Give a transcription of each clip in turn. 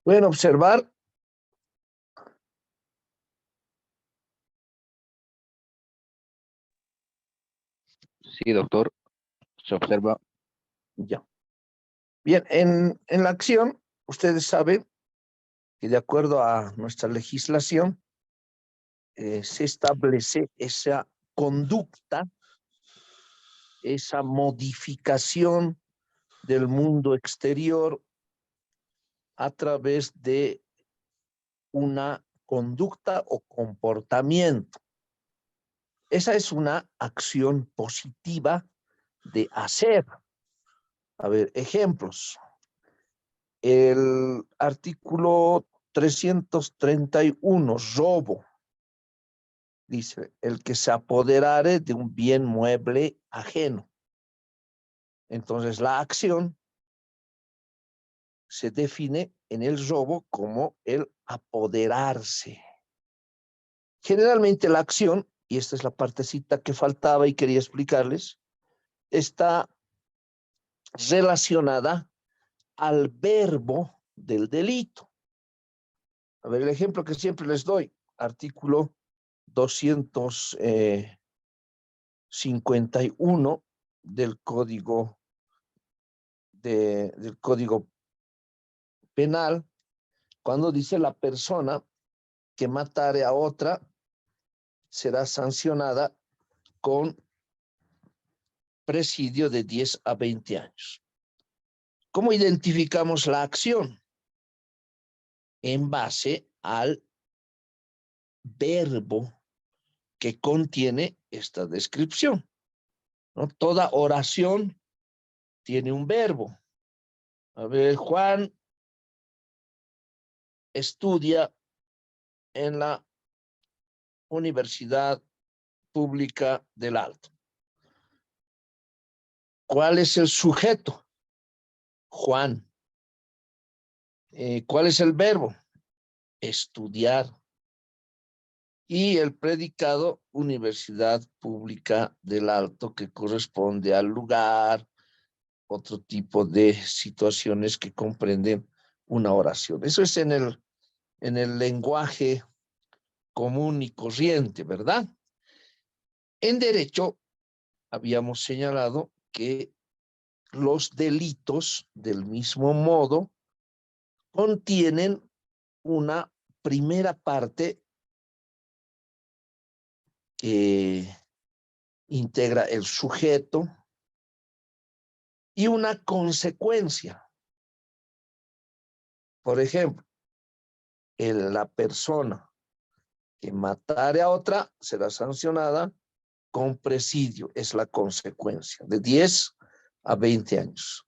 Pueden observar Sí, doctor, se observa. ya. Bien, en la acción, ustedes saben que de acuerdo a nuestra legislación, se establece esa conducta, esa modificación del mundo exterior a través de una conducta o comportamiento. Esa es una acción positiva de hacer. A ver, ejemplos. El artículo 331, robo, dice, el que se apoderare de un bien mueble ajeno. Entonces, la acción se define en el robo como el apoderarse. Generalmente la acción, y esta es la partecita que faltaba y quería explicarles, está relacionada al verbo del delito. A ver, el ejemplo que siempre les doy, artículo 251 del del Código Penal, cuando dice la persona que matare a otra será sancionada con presidio de 10 a 20 años. ¿Cómo identificamos la acción? En base al verbo que contiene esta descripción, ¿no? Toda oración tiene un verbo. A ver, Juan estudia en la Universidad Pública del Alto. ¿Cuál es el sujeto? Juan. ¿Cuál es el verbo? Estudiar. Y el predicado, Universidad Pública del Alto, que corresponde al lugar, otro tipo de situaciones que comprenden una oración. Eso es en el lenguaje común y corriente, ¿verdad? En derecho, habíamos señalado que los delitos, del mismo modo, contienen una primera parte que integra el sujeto y una consecuencia. Por ejemplo, la persona que matare a otra será sancionada con presidio, es la consecuencia, de 10 a 20 años.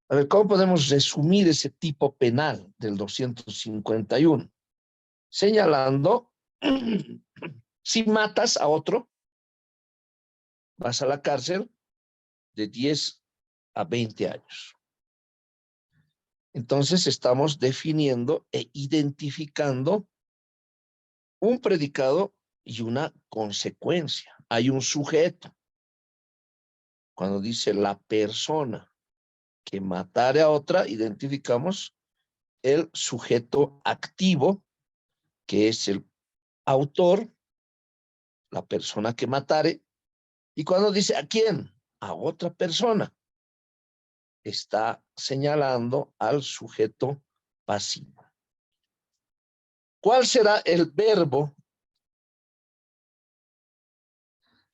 A ver, ¿cómo podemos resumir ese tipo penal del 251? Señalando, si matas a otro, vas a la cárcel de 10 a 20 años. Entonces estamos definiendo e identificando un predicado y una consecuencia. Hay un sujeto. Cuando dice la persona que matare a otra, identificamos el sujeto activo, que es el autor, la persona que matare. Y cuando dice a quién, a otra persona, está señalando al sujeto pasivo. ¿Cuál será el verbo?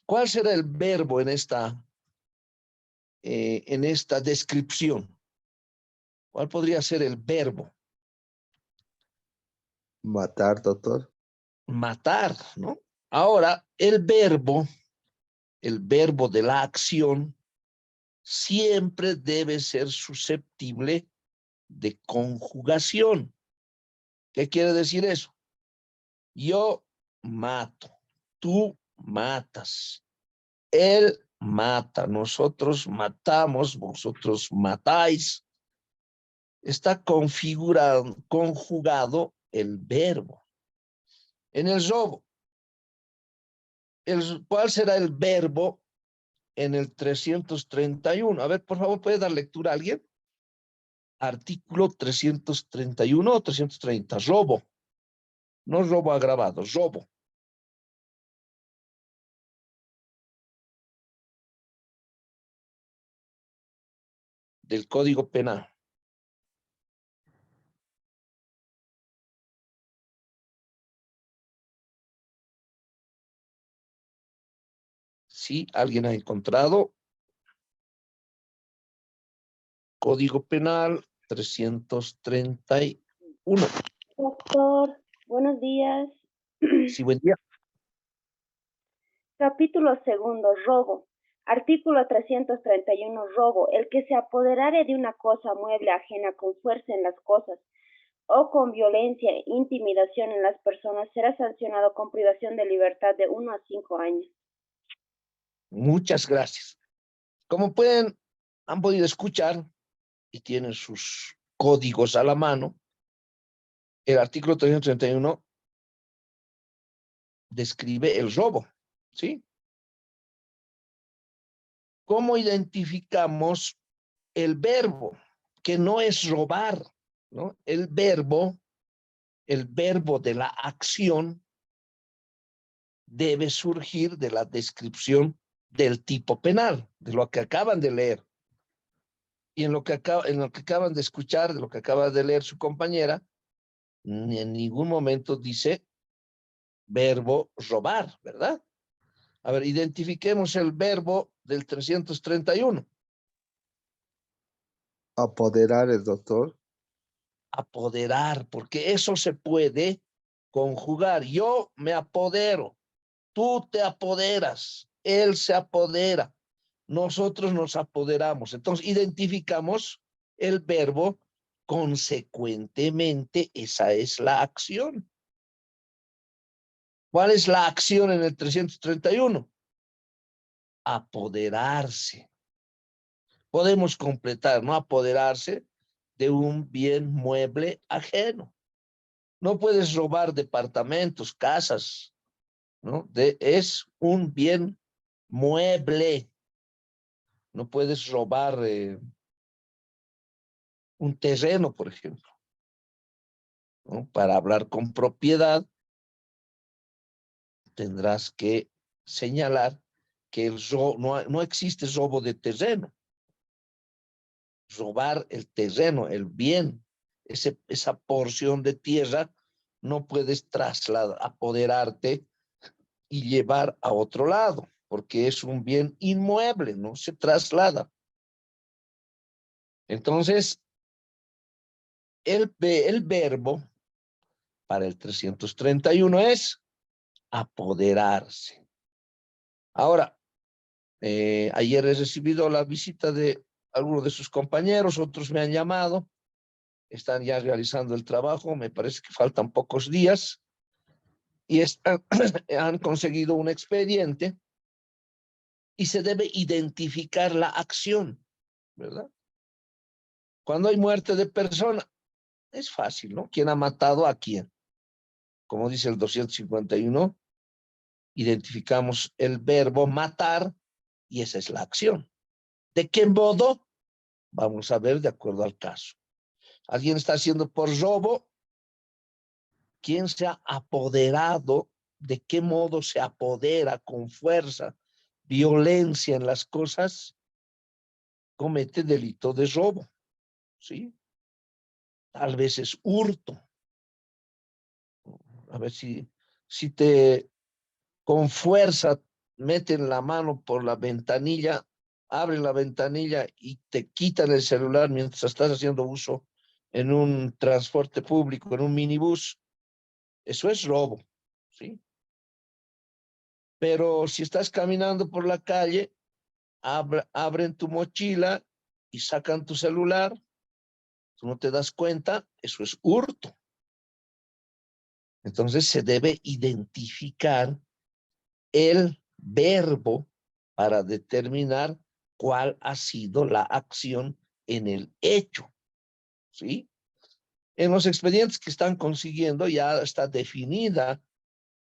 ¿Cuál será el verbo en esta descripción? ¿Cuál podría ser el verbo? Matar, doctor. Matar, ¿no? Ahora, el verbo de la acción, siempre debe ser susceptible de conjugación. ¿Qué quiere decir eso? Yo mato, tú matas, él mata, nosotros matamos, vosotros matáis. Está conjugado el verbo. En el robo, ¿cuál será el verbo en el 331? A ver, por favor, ¿puede dar lectura a alguien? Artículo 331 o 330, robo. No robo agravado, robo. Del Código Penal. ¿Sí? ¿Alguien ha encontrado? Código Penal 331. Doctor, buenos días. Sí, buen día. Capítulo segundo, robo. Artículo 331, robo. El que se apoderare de una cosa mueble ajena con fuerza en las cosas o con violencia e intimidación en las personas será sancionado con privación de libertad de 1 a 5 años. Muchas gracias. Como han podido escuchar y tienen sus códigos a la mano, el artículo 331 describe el robo, ¿sí? ¿Cómo identificamos el verbo? Que no es robar, ¿no? El verbo de la acción debe surgir de la descripción del tipo penal, de lo que acaban de leer. Y en lo que acaban de escuchar, de lo que acaba de leer su compañera, ni en ningún momento dice verbo robar, ¿verdad? A ver, identifiquemos el verbo del 331. Apoderar el doctor. Apoderar, porque eso se puede conjugar. Yo me apodero, tú te apoderas, él se apodera, nosotros nos apoderamos. Entonces, identificamos el verbo, consecuentemente, esa es la acción. ¿Cuál es la acción en el 331? Apoderarse. Podemos completar, ¿no? Apoderarse de un bien mueble ajeno. No puedes robar departamentos, casas, ¿no? Es un bien mueble. No puedes robar un terreno, por ejemplo, ¿no? Para hablar con propiedad, tendrás que señalar que no existe robo de terreno. Robar el terreno, el bien, esa porción de tierra, no puedes trasladar, apoderarte y llevar a otro lado, porque es un bien inmueble, no se traslada. Entonces, el verbo para el 331 es apoderarse. Ahora, ayer he recibido la visita de algunos de sus compañeros, otros me han llamado, están ya realizando el trabajo, me parece que faltan pocos días, y han conseguido un expediente y se debe identificar la acción, ¿verdad? Cuando hay muerte de persona, es fácil, ¿no? ¿Quién ha matado a quién? Como dice el 251, identificamos el verbo matar y esa es la acción. ¿De qué modo? Vamos a ver de acuerdo al caso. Alguien está haciendo por robo. ¿Quién se ha apoderado? ¿De qué modo se apodera con fuerza, violencia en las cosas? Comete delito de robo, ¿sí? Tal vez es hurto. A ver si te con fuerza meten la mano por la ventanilla, abren la ventanilla y te quitan el celular mientras estás haciendo uso en un transporte público, en un minibús. Eso es robo, ¿sí? Pero si estás caminando por la calle, abren tu mochila y sacan tu celular, tú no te das cuenta, eso es hurto. Entonces se debe identificar el verbo para determinar cuál ha sido la acción en el hecho, ¿sí? En los expedientes que están consiguiendo ya está definida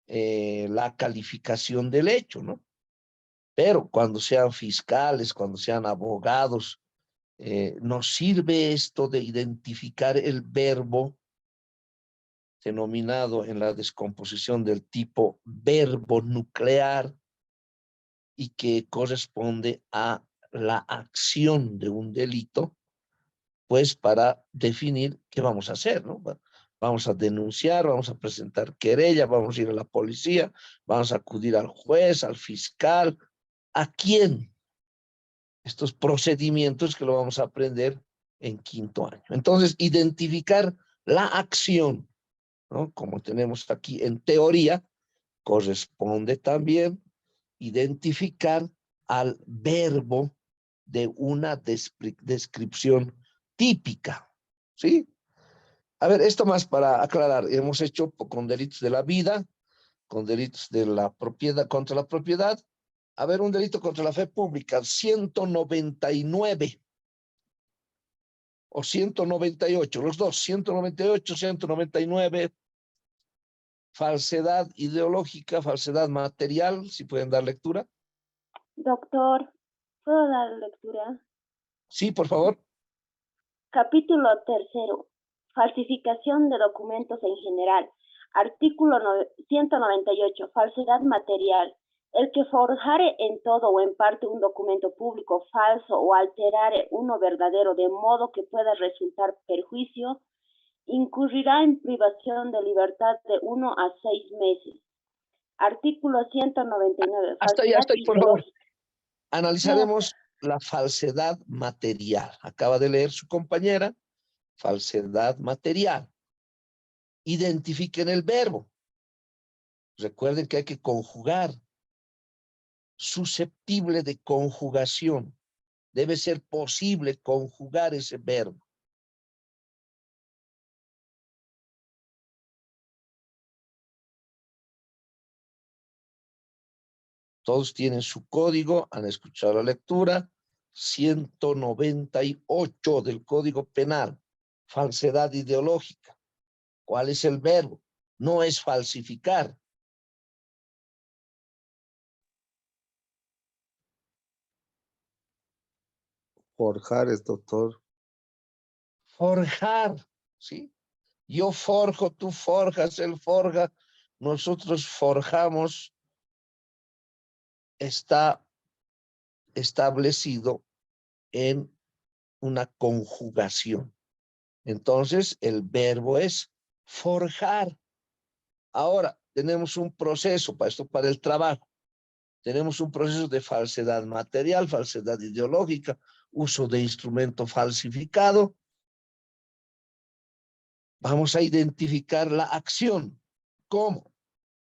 la calificación del hecho, ¿no? Pero cuando sean fiscales, cuando sean abogados nos sirve esto de identificar el verbo denominado en la descomposición del tipo verbo nuclear y que corresponde a la acción de un delito, pues para definir qué vamos a hacer, ¿no? Vamos a denunciar, vamos a presentar querella, vamos a ir a la policía, vamos a acudir al juez, al fiscal. ¿A quién? Estos procedimientos que lo vamos a aprender en quinto año. Entonces, identificar la acción, ¿no? Como tenemos aquí en teoría, corresponde también identificar al verbo de una descripción típica, ¿sí? A ver, esto más para aclarar, hemos hecho con delitos de la vida, con delitos de la propiedad, contra la propiedad. A ver, un delito contra la fe pública, 199 o 198, los dos, 198, 199, falsedad ideológica, falsedad material, si pueden dar lectura. Doctor, ¿puedo dar lectura? Sí, por favor. Capítulo 3. Falsificación de documentos en general. Artículo 198. Falsedad material. El que forjare en todo o en parte un documento público falso o alterare uno verdadero de modo que pueda resultar perjuicio, incurrirá en privación de libertad de 1 a 6 meses. Artículo 199. Hasta Falsedad ahí, por favor. ideológica. Analizaremos la falsedad material. Acaba de leer su compañera, falsedad material. Identifiquen el verbo. Recuerden que hay que conjugar. Susceptible de conjugación. Debe ser posible conjugar ese verbo. Todos tienen su código, han escuchado la lectura. 198 del Código Penal. Falsedad ideológica. ¿Cuál es el verbo? No es falsificar. Forjar es, doctor. Forjar, ¿sí? Yo forjo, tú forjas, él forja, nosotros forjamos, está establecido en una conjugación. Entonces, el verbo es forjar. Ahora, tenemos un proceso para esto, para el trabajo. Tenemos un proceso de falsedad material, falsedad ideológica, uso de instrumento falsificado. Vamos a identificar la acción. ¿Cómo?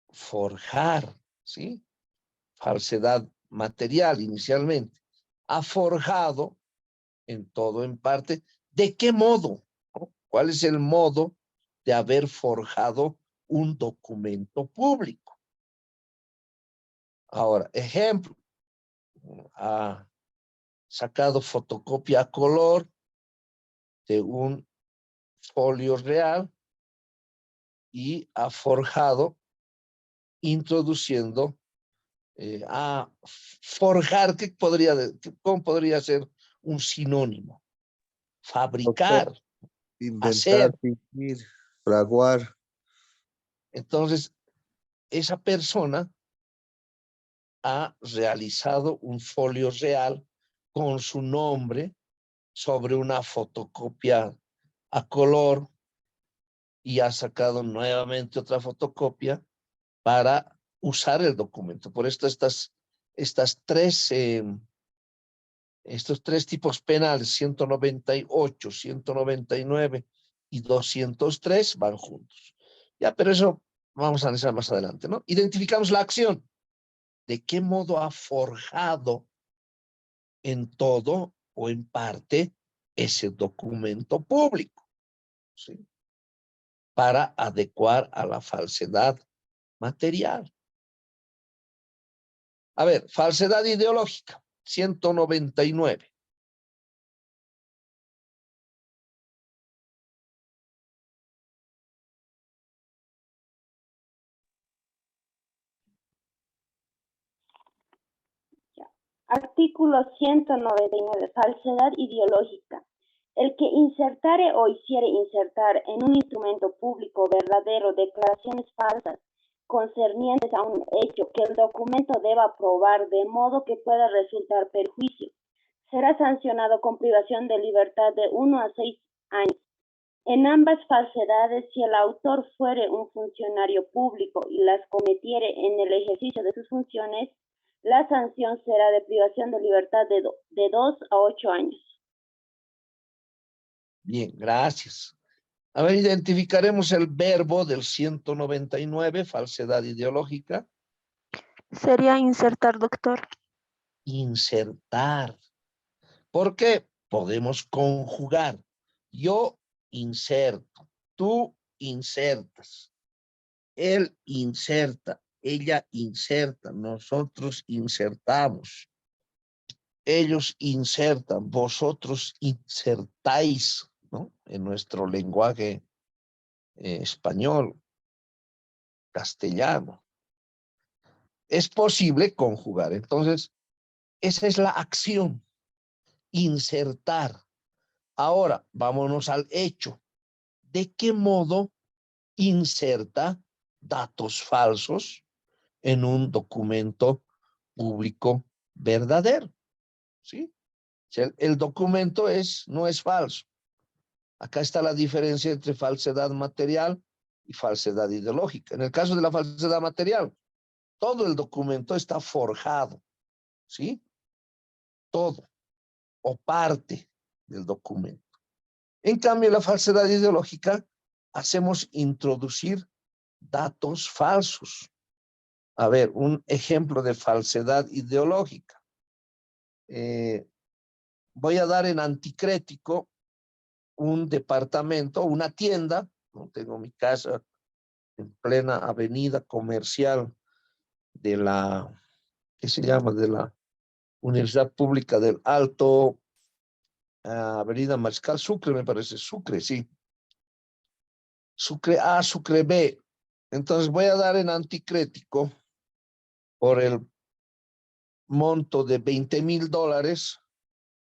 Forjar, ¿sí? Falsedad material inicialmente. Ha forjado en todo, en parte. ¿De qué modo? ¿No? ¿Cuál es el modo de haber forjado un documento público? Ahora, ejemplo, ha sacado fotocopia a color de un folio real y ha forjado introduciendo a forjar, ¿cómo podría ser un sinónimo? Doctor, Fabricar, inventar, hacer. fingir, fraguar. Entonces, esa persona ha realizado un folio real con su nombre sobre una fotocopia a color y ha sacado nuevamente otra fotocopia para usar el documento. Por esto estos tres tipos penales, 198, 199 y 203 van juntos. Ya, pero eso vamos a analizar más adelante, ¿no? Identificamos la acción. ¿De qué modo ha forjado en todo o en parte ese documento público? ¿Sí? Para adecuar a la falsedad material. A ver, falsedad ideológica, 199. Artículo 199. Falsedad ideológica. El que insertare o hiciere insertar en un instrumento público verdadero declaraciones falsas concernientes a un hecho que el documento deba probar de modo que pueda resultar perjuicio, será sancionado con privación de libertad de 1 a 6 años. En ambas falsedades, si el autor fuere un funcionario público y las cometiere en el ejercicio de sus funciones, la sanción será de privación de libertad de 2 a 8 años. Bien, gracias. A ver, identificaremos el verbo del 199, falsedad ideológica. Sería insertar, doctor. Insertar. ¿Por qué? Podemos conjugar. Yo inserto, tú insertas, él inserta, ella inserta, nosotros insertamos, ellos insertan, vosotros insertáis, ¿no? En nuestro lenguaje español, castellano. Es posible conjugar. Entonces, esa es la acción, insertar. Ahora, vámonos al hecho. ¿De qué modo inserta datos falsos en un documento público verdadero? ¿Sí? O sea, el documento no es falso. Acá está la diferencia entre falsedad material y falsedad ideológica. En el caso de la falsedad material, todo el documento está forjado, ¿sí? Todo o parte del documento. En cambio, la falsedad ideológica, hacemos introducir datos falsos. A ver, un ejemplo de falsedad ideológica. Voy a dar en anticrético un departamento, una tienda, ¿no? Tengo mi casa en plena avenida comercial de la, ¿qué se llama? De la Universidad Pública del Alto, Avenida Mariscal Sucre, me parece, Sucre, sí. Sucre A, Sucre B. Entonces voy a dar en anticrético por el monto de $20,000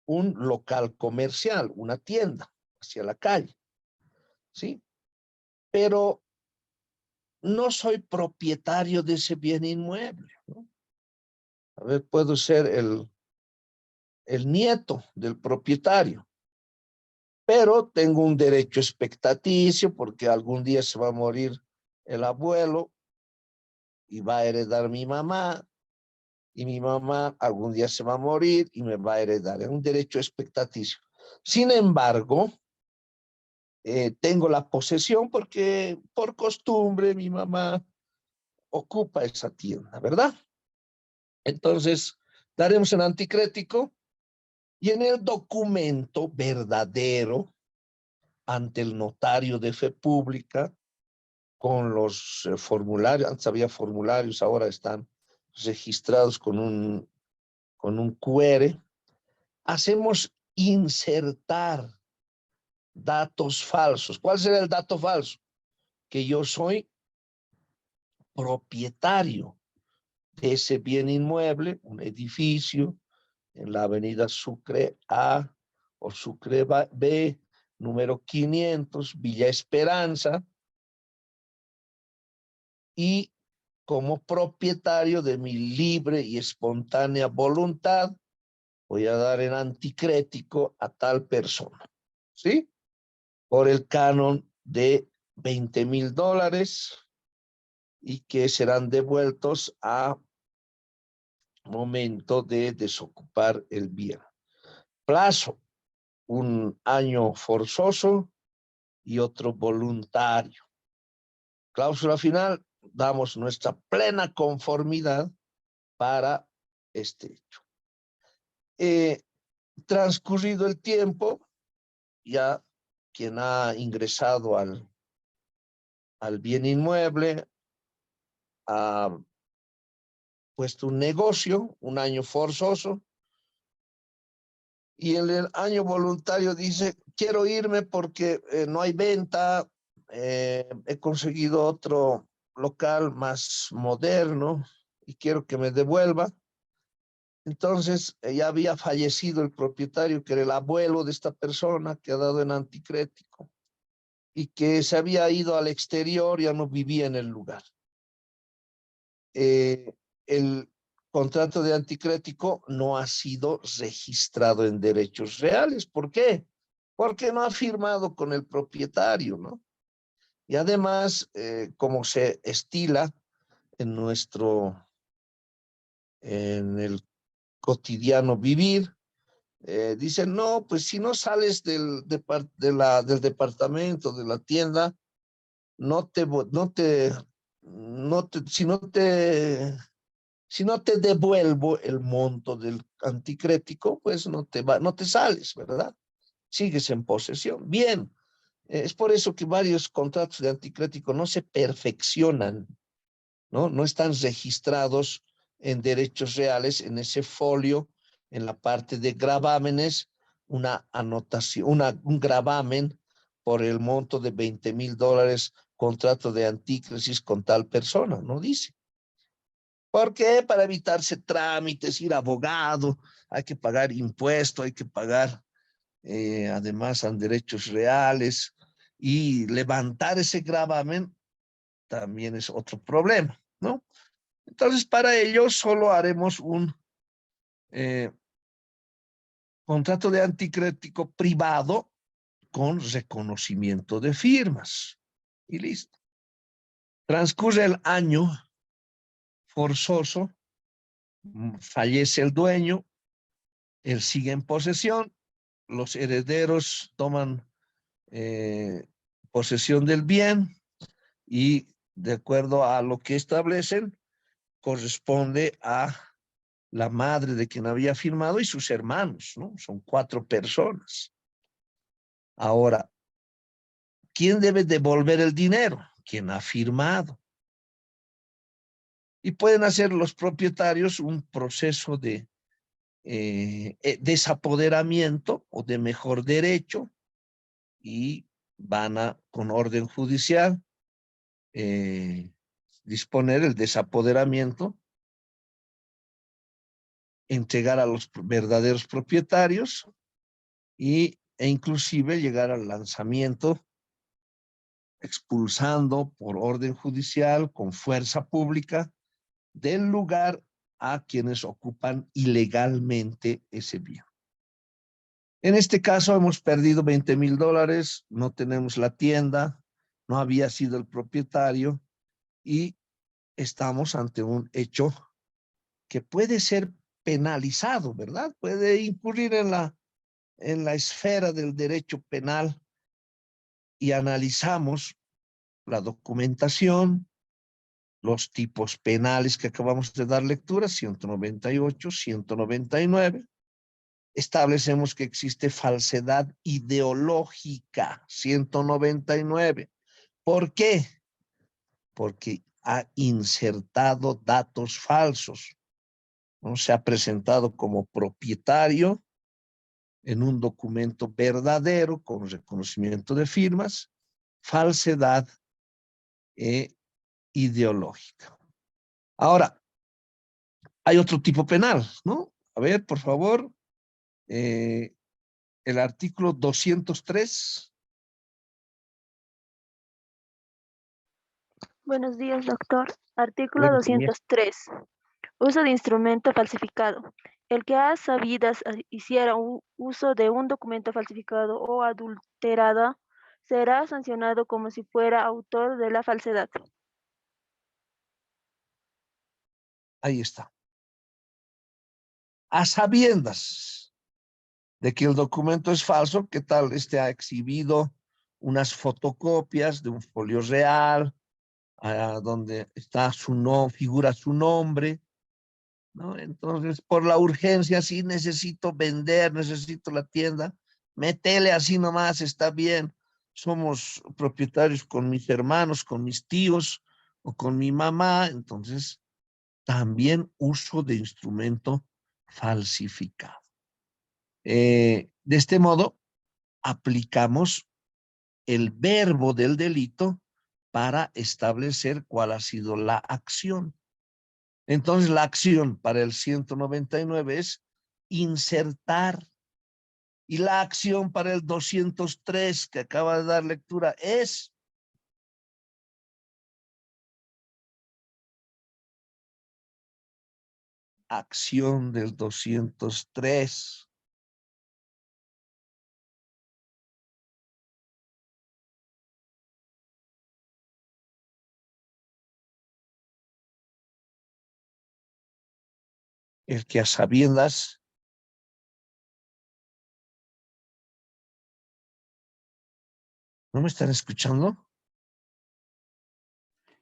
un local comercial, una tienda hacia la calle, ¿sí? Pero no soy propietario de ese bien inmueble, ¿no? A ver, puedo ser el nieto del propietario, pero tengo un derecho expectaticio porque algún día se va a morir el abuelo y va a heredar mi mamá, y mi mamá algún día se va a morir y me va a heredar. Es un derecho expectaticio. Sin embargo, tengo la posesión porque por costumbre mi mamá ocupa esa tienda, ¿verdad? Entonces, daremos un anticrético y en el documento verdadero ante el notario de fe pública con los formularios, antes había formularios, ahora están registrados con un QR, hacemos insertar datos falsos. ¿Cuál será el dato falso? Que yo soy propietario de ese bien inmueble, un edificio en la avenida Sucre A o Sucre B, número 500, Villa Esperanza, y como propietario de mi libre y espontánea voluntad, voy a dar en anticrético a tal persona, ¿sí? Por el canon de $20,000 y que serán devueltos a momento de desocupar el bien. Plazo, 1 año forzoso y otro voluntario. Cláusula final, damos nuestra plena conformidad para este hecho. Transcurrido el tiempo, ya quien ha ingresado al bien inmueble ha puesto un negocio, 1 año forzoso, y en el año voluntario dice, quiero irme porque no hay venta, he conseguido otro local más moderno y quiero que me devuelva. Entonces, ya había fallecido el propietario, que era el abuelo de esta persona que ha dado en anticrético y que se había ido al exterior, ya no vivía en el lugar. El contrato de anticrético no ha sido registrado en derechos reales. ¿Por qué? Porque no ha firmado con el propietario, ¿no? Y además, como se estila en en el cotidiano vivir, dicen, no, pues si no sales del departamento, de la tienda, si no te devuelvo el monto del anticrético, pues no te sales, ¿verdad? Sigues en posesión. Bien, es por eso que varios contratos de anticrético no se perfeccionan, ¿no? No están registrados en derechos reales, en ese folio, en la parte de gravámenes, una anotación, un gravamen por el monto de $20,000, contrato de antícrisis con tal persona, no dice. ¿Por qué? Para evitarse trámites, ir a abogado, hay que pagar impuestos, hay que pagar además a derechos reales, y levantar ese gravamen también es otro problema, ¿no? Entonces, para ello solo haremos un contrato de anticrético privado con reconocimiento de firmas. Y listo. Transcurre el año forzoso, fallece el dueño, él sigue en posesión, los herederos toman posesión del bien y, de acuerdo a lo que establecen, corresponde a la madre de quien había firmado y sus hermanos, ¿no? Son 4 personas. Ahora, ¿quién debe devolver el dinero? Quien ha firmado. Y pueden hacer los propietarios un proceso de desapoderamiento o de mejor derecho, y van a, con orden judicial, disponer el desapoderamiento, entregar a los verdaderos propietarios e inclusive llegar al lanzamiento, expulsando por orden judicial con fuerza pública del lugar a quienes ocupan ilegalmente ese bien. En este caso hemos perdido $20,000, no tenemos la tienda, no había sido el propietario y estamos ante un hecho que puede ser penalizado, ¿verdad? Puede incurrir en la esfera del derecho penal, y analizamos la documentación, los tipos penales que acabamos de dar lectura, 198, 199. Establecemos que existe falsedad ideológica, 199. ¿Por qué? Porque ha insertado datos falsos. No se ha presentado como propietario en un documento verdadero con reconocimiento de firmas, falsedad ideológica. Ahora, hay otro tipo penal, ¿no? A ver, por favor, el artículo 203. Buenos días, doctor. Artículo Buen día. 203. Uso de instrumento falsificado. El que a sabidas hiciera uso de un documento falsificado o adulterado será sancionado como si fuera autor de la falsedad. Ahí está. A sabiendas de que el documento es falso, ¿qué tal? Ha exhibido unas fotocopias de un folio real, donde está figura su nombre, ¿no? Entonces, por la urgencia, sí necesito vender, necesito la tienda, métele así nomás, está bien. Somos propietarios con mis hermanos, con mis tíos o con mi mamá, entonces también uso de instrumento falsificado. De este modo, aplicamos el verbo del delito para establecer cuál ha sido la acción. Entonces la acción para el 199 es insertar. Y la acción para el 203 que acaba de dar lectura es acción del 203. El que a sabiendas ¿no me están escuchando?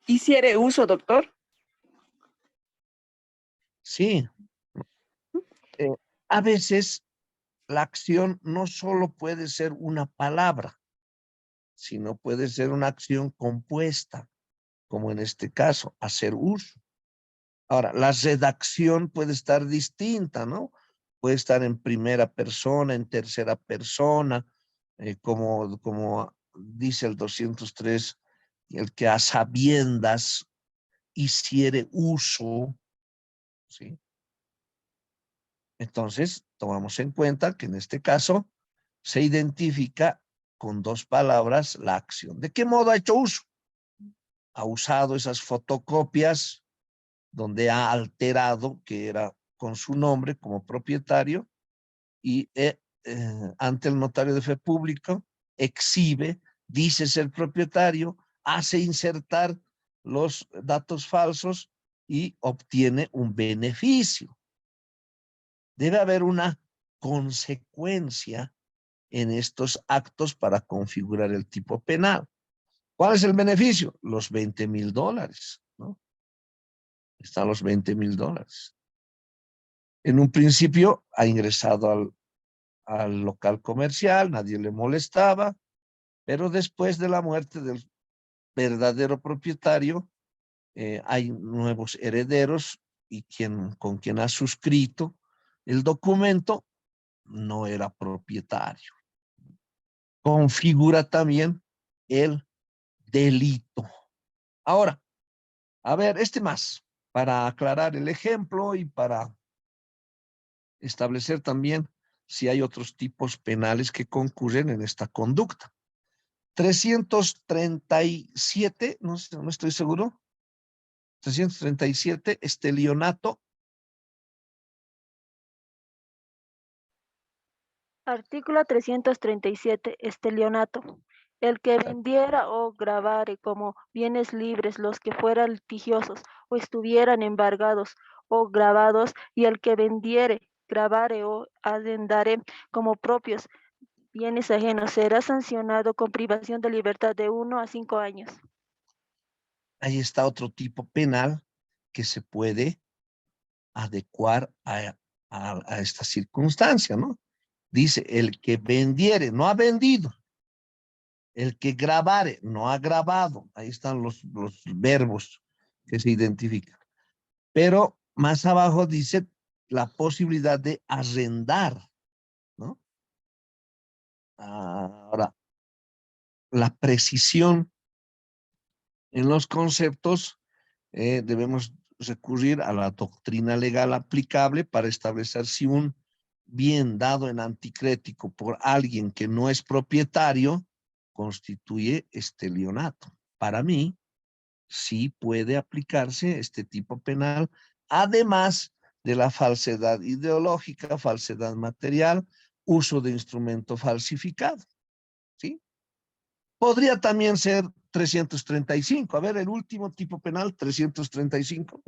Hiciere uso, doctor. Sí. A veces la acción no solo puede ser una palabra, sino puede ser una acción compuesta, como en este caso, hacer uso. Ahora, la redacción puede estar distinta, ¿no? Puede estar en primera persona, en tercera persona, como dice el 203, el que a sabiendas hiciere uso, ¿sí? Entonces, tomamos en cuenta que en este caso se identifica con dos palabras la acción. ¿De qué modo ha hecho uso? Ha usado esas fotocopias donde ha alterado que era con su nombre como propietario y ante el notario de fe público exhibe, dice ser propietario, hace insertar los datos falsos y obtiene un beneficio. Debe haber una consecuencia en estos actos para configurar el tipo penal. ¿Cuál es el beneficio? Los $20,000, ¿no? Están los $20,000. En un principio ha ingresado al local comercial, nadie le molestaba, pero después de la muerte del verdadero propietario, hay nuevos herederos y con quien ha suscrito el documento no era propietario. Configura también el delito. Ahora, a ver, más, para aclarar el ejemplo y para establecer también si hay otros tipos penales que concurren en esta conducta. 337, no estoy seguro. 337, estelionato. Artículo 337, estelionato. El que vendiera o grabare como bienes libres los que fueran litigiosos o estuvieran embargados o grabados, y el que vendiere, grabare o arrendare como propios bienes ajenos será sancionado con privación de libertad de 1 a 5 años. Ahí está otro tipo penal que se puede adecuar a esta circunstancia, ¿no? Dice, el que vendiere, no ha vendido. El que grabare, no ha grabado. Ahí están los verbos que se identifican. Pero más abajo dice la posibilidad de arrendar, ¿no? Ahora, la precisión en los conceptos, debemos recurrir a la doctrina legal aplicable para establecer si un bien dado en anticrético por alguien que no es propietario constituye estelionato. Para mí, sí puede aplicarse este tipo penal, además de la falsedad ideológica, falsedad material, uso de instrumento falsificado, ¿sí? Podría también ser 335. A ver, el último tipo penal, 335.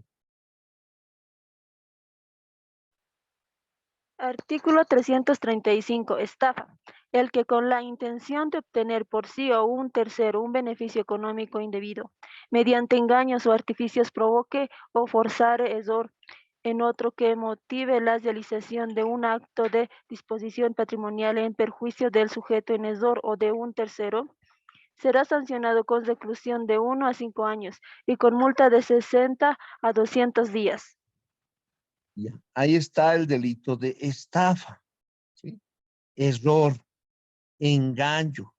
Artículo 335. Estafa. El que con la intención de obtener por sí o un tercero un beneficio económico indebido, mediante engaños o artificios provoque o forzare error en otro que motive la realización de un acto de disposición patrimonial en perjuicio del sujeto en error o de un tercero, será sancionado con reclusión de 1 a 5 años y con multa de 60 a 200 días. Ya. Ahí está el delito de estafa, ¿sí? Error, engaño,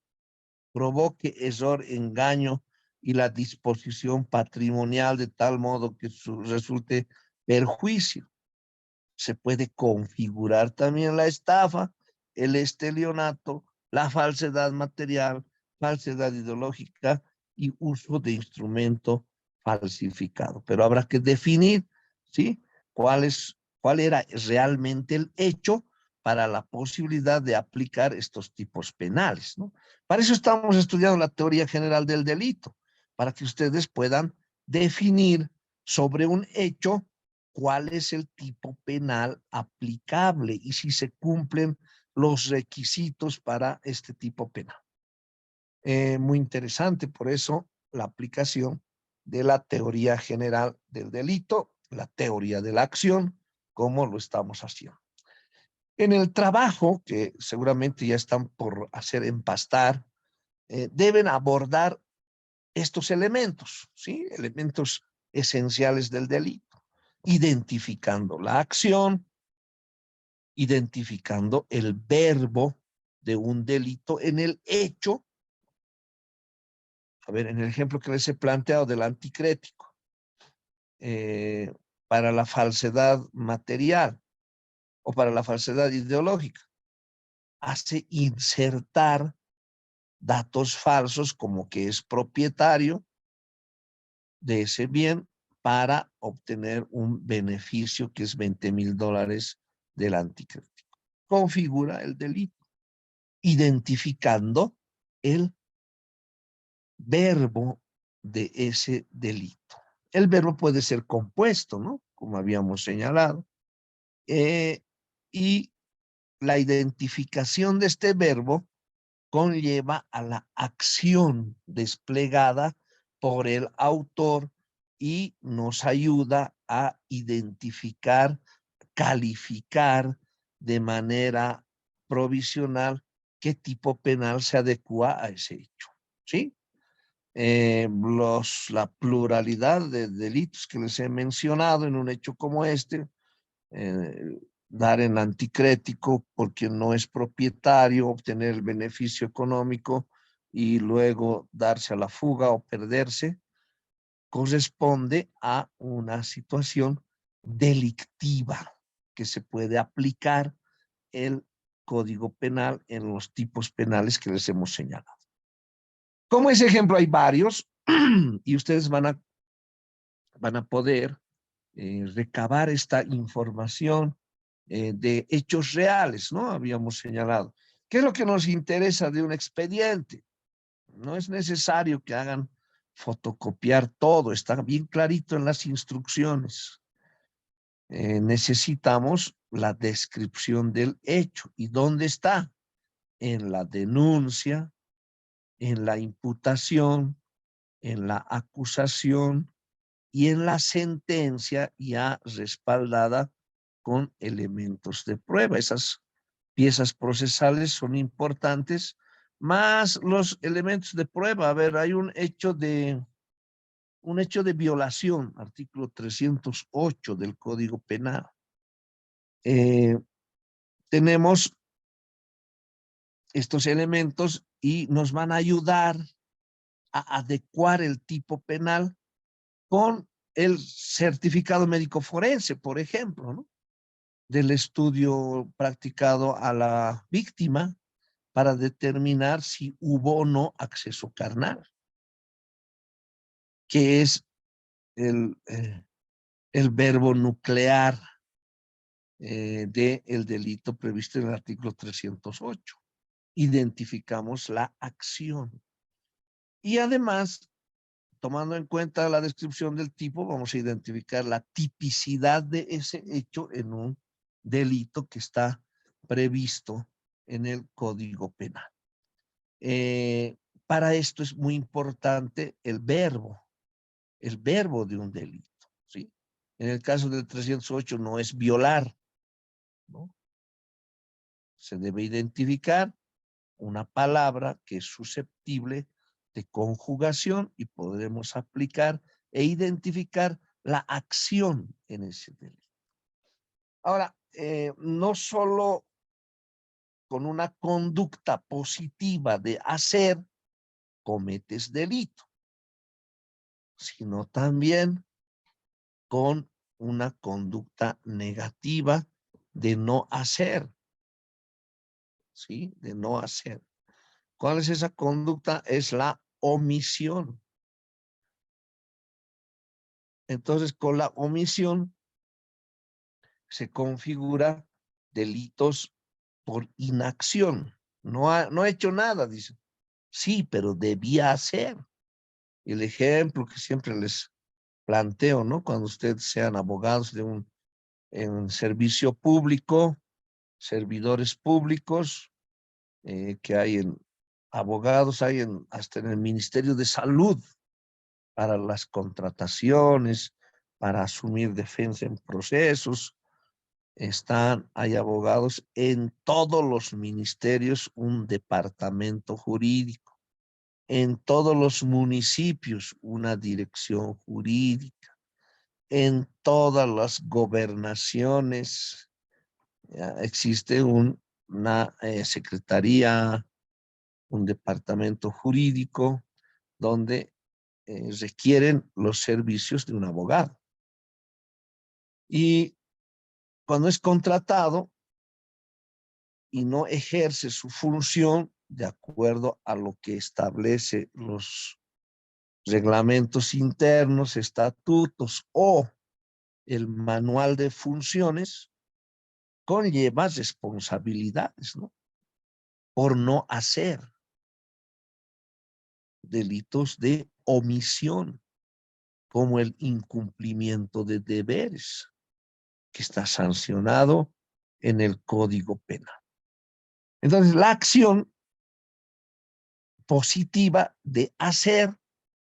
provoque error, engaño y la disposición patrimonial de tal modo que resulte perjuicio. Se puede configurar también la estafa, el estelionato, la falsedad material, falsedad ideológica y uso de instrumento falsificado. Pero habrá que definir, ¿sí? cuál era realmente el hecho para la posibilidad de aplicar estos tipos penales, ¿no? Para eso estamos estudiando la teoría general del delito, para que ustedes puedan definir sobre un hecho cuál es el tipo penal aplicable y si se cumplen los requisitos para este tipo penal. Muy interesante, por eso la aplicación de la teoría general del delito, la teoría de la acción, como lo estamos haciendo. En el trabajo, que seguramente ya están por hacer empastar, deben abordar estos elementos, ¿sí? Elementos esenciales del delito, identificando la acción, identificando el verbo de un delito en el hecho. A ver, en el ejemplo que les he planteado del anticrético, para la falsedad material o para la falsedad ideológica, hace insertar datos falsos como que es propietario de ese bien para obtener un beneficio que es $20,000 del anticrético. Configura el delito, identificando el verbo de ese delito. El verbo puede ser compuesto, ¿no? Como habíamos señalado. Y la identificación de este verbo conlleva a la acción desplegada por el autor y nos ayuda a identificar, calificar de manera provisional qué tipo penal se adecua a ese hecho, ¿sí? La pluralidad de delitos que les he mencionado en un hecho como este, dar el anticrético porque no es propietario, obtener el beneficio económico y luego darse a la fuga o perderse, corresponde a una situación delictiva que se puede aplicar el Código Penal en los tipos penales que les hemos señalado. Como ese ejemplo hay varios y ustedes van a poder recabar esta información de hechos reales, ¿no? Habíamos señalado. ¿Qué es lo que nos interesa de un expediente? No es necesario que hagan fotocopiar todo, está bien clarito en las instrucciones. Necesitamos la descripción del hecho. ¿Y dónde está? En la denuncia, en la imputación, en la acusación y en la sentencia ya respaldada con elementos de prueba. Esas piezas procesales son importantes, más los elementos de prueba. A ver, hay un hecho de violación, artículo 308 del Código Penal. Tenemos estos elementos y nos van a ayudar a adecuar el tipo penal con el certificado médico forense, por ejemplo, ¿no? Del estudio practicado a la víctima para determinar si hubo o no acceso carnal, que es el verbo nuclear del delito previsto en el artículo 308. Identificamos la acción. Y además, tomando en cuenta la descripción del tipo, vamos a identificar la tipicidad de ese hecho en un delito que está previsto en el Código Penal. Para esto es muy importante el verbo de un delito, ¿sí? En el caso del 308 no es violar, ¿no? Se debe identificar una palabra que es susceptible de conjugación y podremos aplicar e identificar la acción en ese delito. Ahora, no solo con una conducta positiva de hacer, cometes delito, sino también con una conducta negativa de no hacer, ¿sí? De no hacer. ¿Cuál es esa conducta? Es la omisión. Entonces, con la omisión se configura delitos por inacción. No ha hecho nada, dice. Sí, pero debía hacer. El ejemplo que siempre les planteo, ¿no? Cuando ustedes sean abogados en servicio público, servidores públicos, que hay en abogados, hasta en el Ministerio de Salud, para las contrataciones, para asumir defensa en procesos. Hay abogados en todos los ministerios, un departamento jurídico. En todos los municipios, una dirección jurídica. En todas las gobernaciones existe una secretaría, un departamento jurídico donde requieren los servicios de un abogado. Y cuando es contratado y no ejerce su función de acuerdo a lo que establece los reglamentos internos, estatutos o el manual de funciones, conlleva responsabilidades, ¿no? Por no hacer delitos de omisión, como el incumplimiento de deberes, que está sancionado en el Código Penal. Entonces, la acción positiva de hacer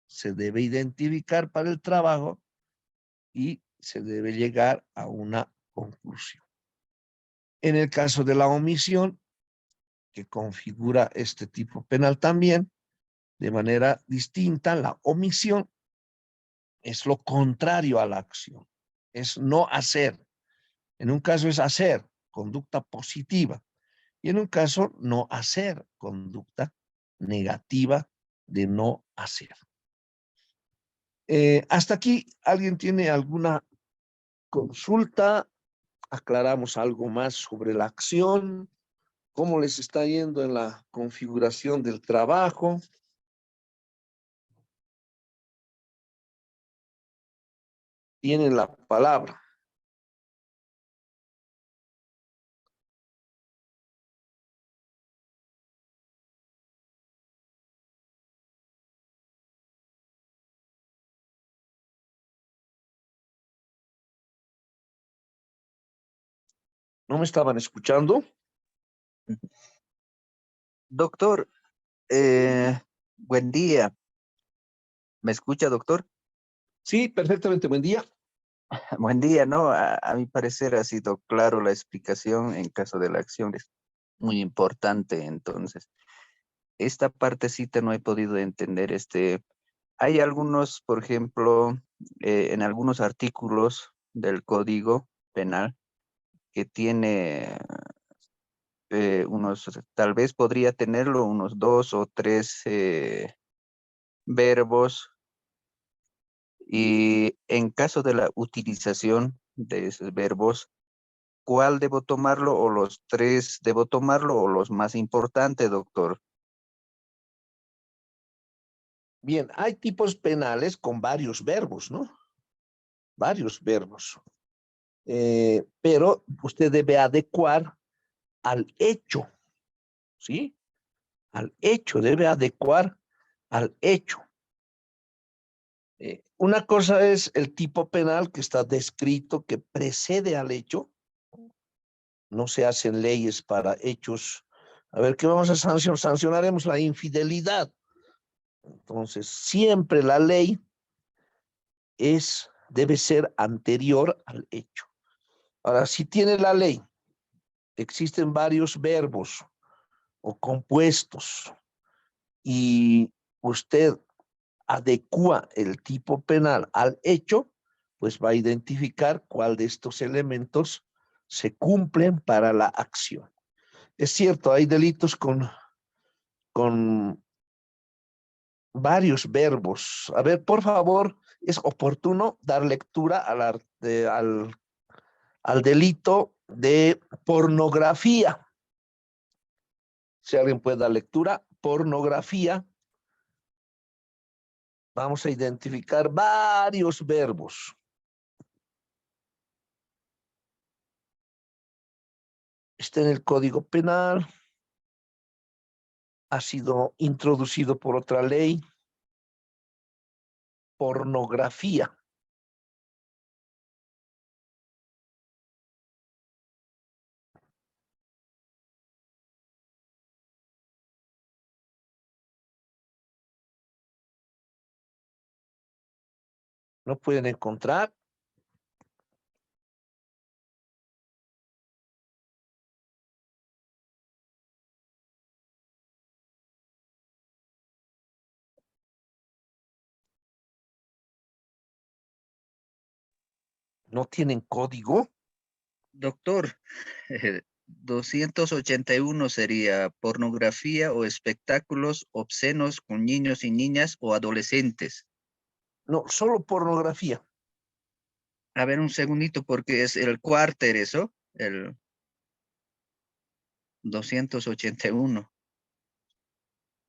se debe identificar para el trabajo y se debe llegar a una conclusión. En el caso de la omisión, que configura este tipo penal también, de manera distinta, la omisión es lo contrario a la acción, es no hacer. En un caso es hacer, conducta positiva, y en un caso no hacer, conducta negativa de no hacer. Hasta aquí, ¿alguien tiene alguna consulta? ¿Aclaramos algo más sobre la acción? ¿Cómo les está yendo en la configuración del trabajo? Tienen la palabra. ¿No me estaban escuchando? Doctor, buen día. ¿Me escucha, doctor? Sí, perfectamente. Buen día. Buen día, ¿no? A mi parecer ha sido claro la explicación en caso de la acción. Es muy importante, entonces. Esta partecita no he podido entender. Hay algunos, por ejemplo, en algunos artículos del Código Penal que tiene tal vez podría tenerlo unos 2 o 3 verbos, y en caso de la utilización de esos verbos, ¿cuál debo tomarlo o los 3 debo tomarlo o los más importantes, doctor? Bien, hay tipos penales con varios verbos, ¿no? Varios verbos. Pero usted debe adecuar al hecho, ¿sí? Al hecho, debe adecuar al hecho. Una cosa es el tipo penal que está descrito, que precede al hecho. No se hacen leyes para hechos. A ver, ¿qué vamos a sancionar? Sancionaremos la infidelidad. Entonces, siempre la ley debe ser anterior al hecho. Ahora, si tiene la ley, existen varios verbos o compuestos y usted adecua el tipo penal al hecho, pues va a identificar cuál de estos elementos se cumplen para la acción. Es cierto, hay delitos con varios verbos. A ver, por favor, es oportuno dar lectura al delito de pornografía. Si alguien puede dar lectura, pornografía. Vamos a identificar varios verbos. Está en el Código Penal. Ha sido introducido por otra ley. Pornografía. ¿No pueden encontrar? ¿No tienen código? Doctor, 281 sería pornografía o espectáculos obscenos con niños y niñas o adolescentes. No, solo pornografía. A ver, un segundito, porque es el cuarter eso, el 281.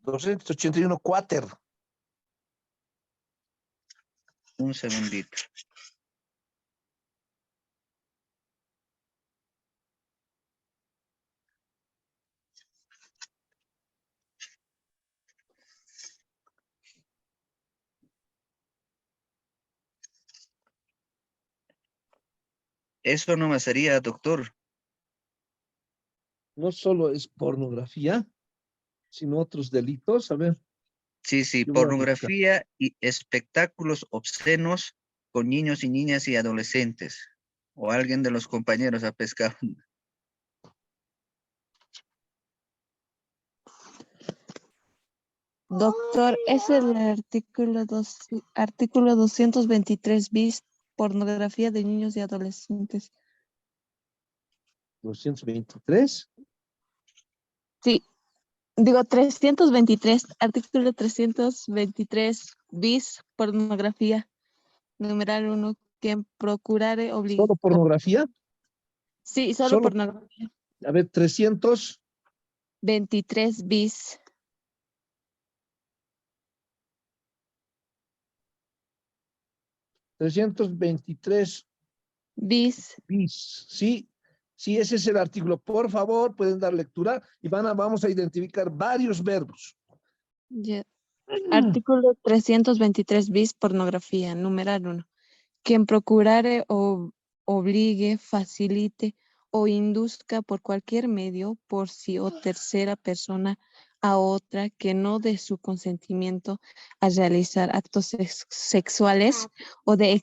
281 cuáter. Un segundito. Eso no me sería, doctor. No solo es pornografía, sino otros delitos. A ver, Sí, sí, yo voy a buscar. pornografía y espectáculos obscenos con niños y niñas y adolescentes. O alguien de los compañeros ha pescado. Doctor, es el artículo 223 bis, pornografía de niños y adolescentes. 223. Sí, digo 323, artículo 323 bis, pornografía. Numeral 1, quien procurare ¿Solo pornografía? Sí, solo Solo, pornografía. a ver, 23 bis. 323 Bis. bis. Sí, sí, ese es el artículo. Por favor, pueden dar lectura y vamos a identificar varios verbos. Yeah. Artículo 323 bis, pornografía. Numeral 1. Quien procurare o obligue, facilite o induzca por cualquier medio, por sí o tercera persona, a otra que no dé su consentimiento a realizar actos sexuales o de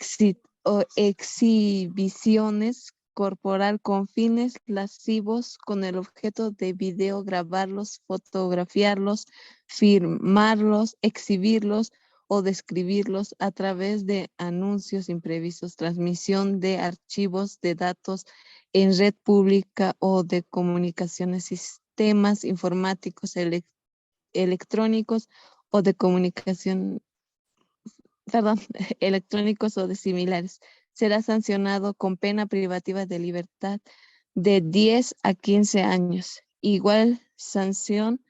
exhibiciones corporal con fines lascivos con el objeto de video, grabarlos, fotografiarlos, firmarlos, exhibirlos o describirlos a través de anuncios imprevistos, transmisión de archivos de datos en red pública o de comunicaciones, sistemas informáticos electrónicos o de comunicación, perdón, electrónicos o de similares. Será sancionado con pena privativa de libertad de 10 a 15 años. Igual sanción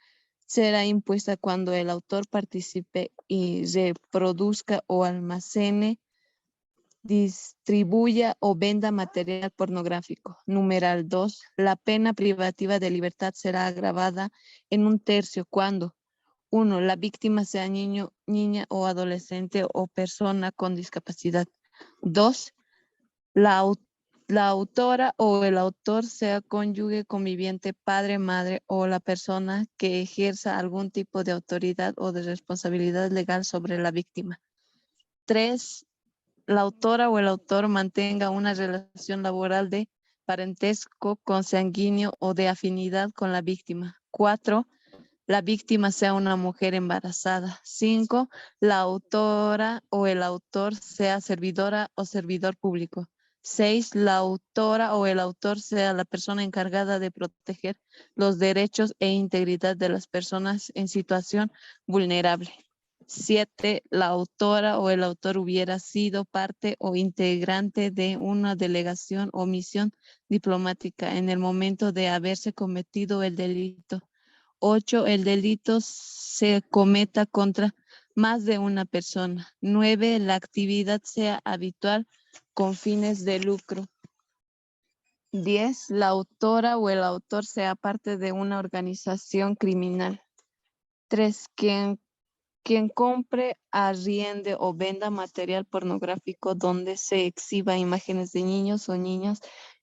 será impuesta cuando el autor participe y reproduzca o almacene, distribuya o venda material pornográfico. Numeral 2. La pena privativa de libertad será agravada en 1/3 cuando 1. La víctima sea niño, niña o adolescente o persona con discapacidad. 2. La autora o el autor sea cónyuge, conviviente, padre, madre o la persona que ejerza algún tipo de autoridad o de responsabilidad legal sobre la víctima. 3. La autora o el autor mantenga una relación laboral de parentesco consanguíneo o de afinidad con la víctima. 4. La víctima sea una mujer embarazada. 5. La autora o el autor sea servidora o servidor público. 6. La autora o el autor sea la persona encargada de proteger los derechos e integridad de las personas en situación vulnerable. 7. La autora o el autor hubiera sido parte o integrante de una delegación o misión diplomática en el momento de haberse cometido el delito. 8. El delito se cometa contra más de una persona. 9. La actividad sea habitual con fines de lucro. 10. La autora o el autor sea parte de una organización criminal. 3. Quien compre, arriende o venda material pornográfico donde se exhiba imágenes de niños o niñas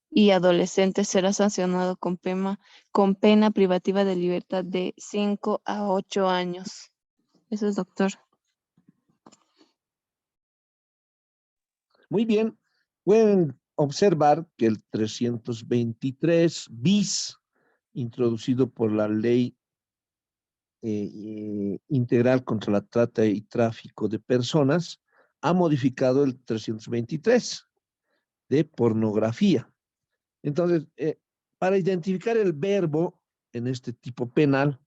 y adolescentes será sancionado con pena privativa de libertad de 5 a 8 años. Eso es, doctor. Muy bien. Pueden observar que el 323 bis, introducido por la ley integral contra la trata y tráfico de personas, ha modificado el 323 de pornografía. Entonces, para identificar el verbo en este tipo penal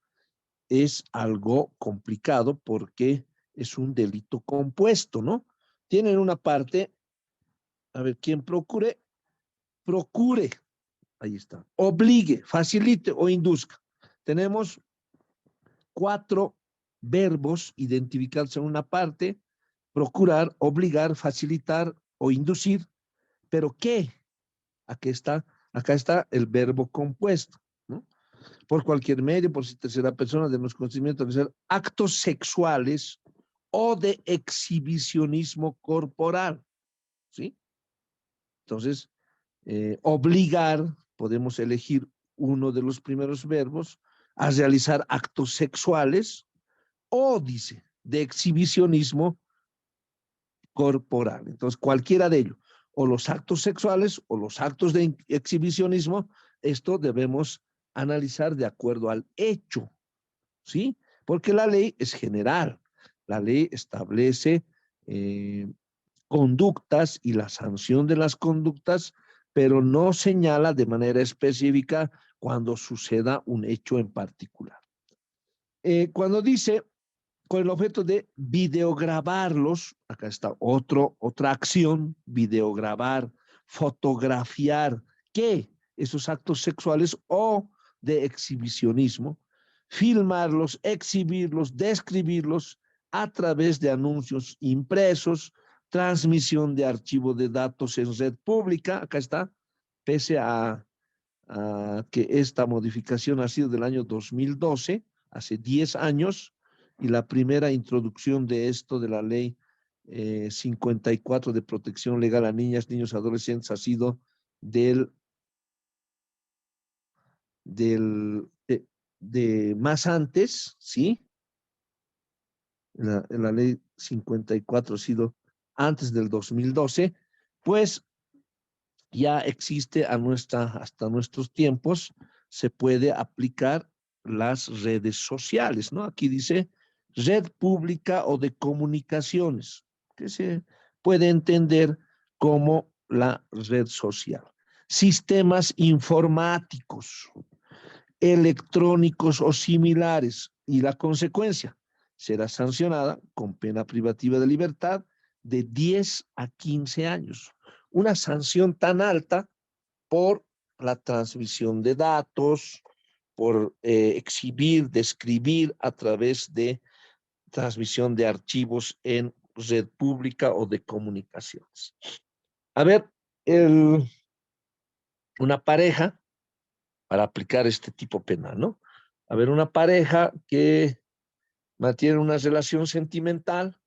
es algo complicado porque es un delito compuesto, ¿no? Tienen una parte, a ver, quien procure, ahí está, obligue, facilite o induzca. Tenemos 4 verbos identificados en una parte: procurar, obligar, facilitar o inducir. ¿Pero qué? Acá está el verbo compuesto, ¿no? Por cualquier medio, por si tercera persona, demos conocimiento de ser actos sexuales o de exhibicionismo corporal, ¿sí? Entonces, obligar, podemos elegir uno de los primeros verbos, a realizar actos sexuales o, dice, de exhibicionismo corporal. Entonces, cualquiera de ellos, o los actos sexuales o los actos de exhibicionismo, esto debemos analizar de acuerdo al hecho, ¿sí? Porque la ley es general. La ley establece conductas y la sanción de las conductas, pero no señala de manera específica cuando suceda un hecho en particular. Cuando dice con el objeto de videograbarlos, acá está otra acción: videograbar, fotografiar, ¿qué? Esos actos sexuales o de exhibicionismo, filmarlos, exhibirlos, describirlos a través de anuncios impresos, transmisión de archivo de datos en red pública, acá está, pese a que esta modificación ha sido del año 2012, hace 10 años, y la primera introducción de esto de la ley 54 de protección legal a niñas, niños, adolescentes ha sido de más antes, ¿sí? La ley 54 ha sido antes del 2012, pues ya existe hasta nuestros tiempos, se puede aplicar las redes sociales, ¿no? Aquí dice red pública o de comunicaciones, que se puede entender como la red social. Sistemas informáticos, electrónicos o similares, y la consecuencia será sancionada con pena privativa de libertad de 10 a 15 años. Una sanción tan alta por la transmisión de datos, por exhibir, describir a través de transmisión de archivos en red pública o de comunicaciones. A ver, una pareja, para aplicar este tipo penal, ¿no? A ver, una pareja que mantiene una relación sentimental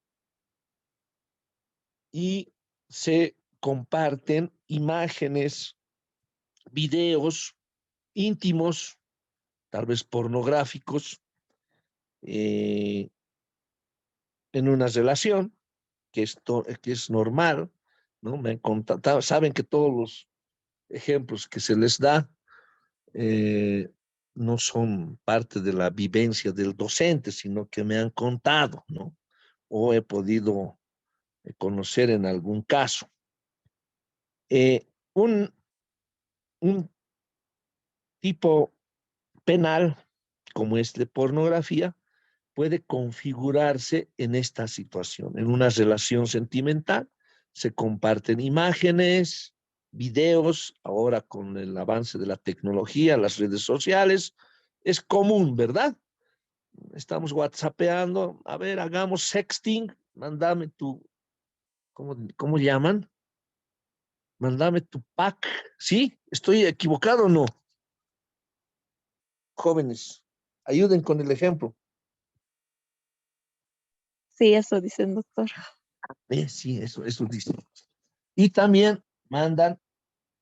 y se comparten imágenes, videos íntimos, tal vez pornográficos, en una relación que es normal, ¿no? Me han contado, saben que todos los ejemplos que se les da no son parte de la vivencia del docente, sino que me han contado, ¿no? O he podido conocer en algún caso. Un tipo penal como es de pornografía puede configurarse en esta situación. En una relación sentimental se comparten imágenes, videos, ahora con el avance de la tecnología, las redes sociales, es común, ¿verdad? Estamos whatsappeando, a ver, hagamos sexting, mándame tu, ¿cómo llaman? Mándame tu pack, ¿sí? ¿Estoy equivocado o no? Jóvenes, ayuden con el ejemplo. Sí, eso dice el doctor. Sí, eso dice. Y también mandan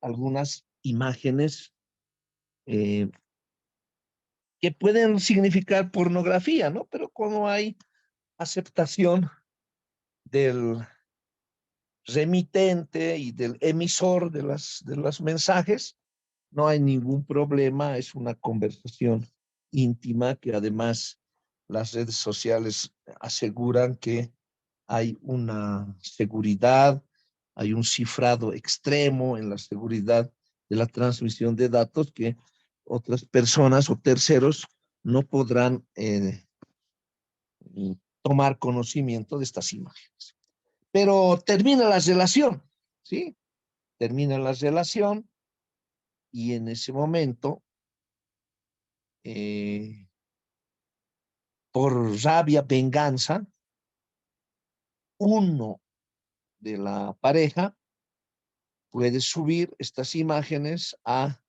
algunas imágenes que pueden significar pornografía, ¿no? Pero como hay aceptación del remitente y del emisor de los mensajes, no hay ningún problema, es una conversación íntima que además las redes sociales aseguran que hay una seguridad, hay un cifrado extremo en la seguridad de la transmisión de datos que otras personas o terceros no podrán tomar conocimiento de estas imágenes. Pero termina la relación, ¿sí? Termina la relación y en ese momento, por rabia, venganza, uno de la pareja puede subir estas imágenes a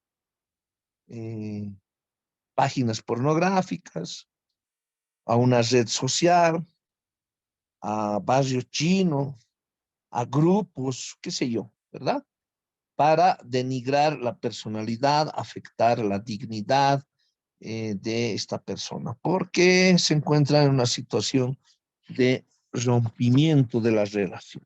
páginas pornográficas, a una red social, a barrio chino, a grupos, qué sé yo, ¿verdad? Para denigrar la personalidad, afectar la dignidad de esta persona, porque se encuentra en una situación de rompimiento de la relación.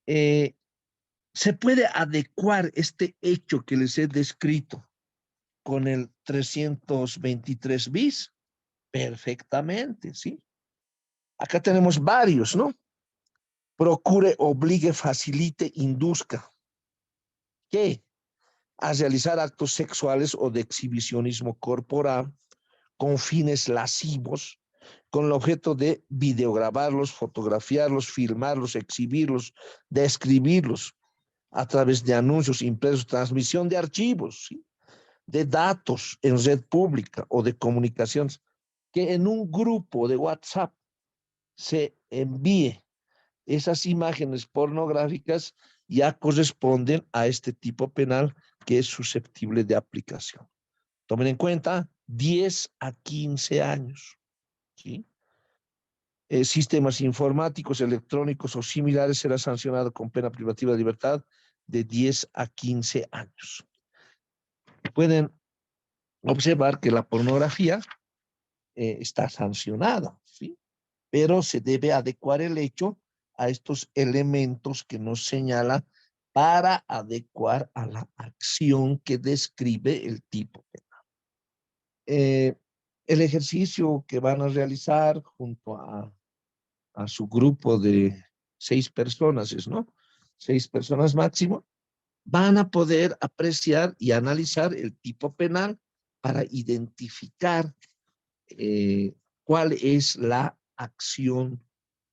¿Se puede adecuar este hecho que les he descrito con el 323 bis? Perfectamente, ¿sí? Acá tenemos varios, ¿no? Procure, obligue, facilite, induzca. ¿Qué? A realizar actos sexuales o de exhibicionismo corporal con fines lascivos, con el objeto de videograbarlos, fotografiarlos, filmarlos, exhibirlos, describirlos a través de anuncios impresos, transmisión de archivos, ¿sí? De datos en red pública o de comunicaciones, que en un grupo de WhatsApp se envíe esas imágenes pornográficas, ya corresponden a este tipo penal que es susceptible de aplicación. Tomen en cuenta 10 a 15 años, ¿sí? Sistemas informáticos, electrónicos o similares será sancionado con pena privativa de libertad de 10 a 15 años. Pueden observar que la pornografía está sancionada, ¿sí? Pero se debe adecuar el hecho a estos elementos que nos señala para adecuar a la acción que describe el tipo penal. El ejercicio que van a realizar junto a su grupo de 6 personas, ¿no? 6 personas máximo, van a poder apreciar y analizar el tipo penal para identificar cuál es la acción,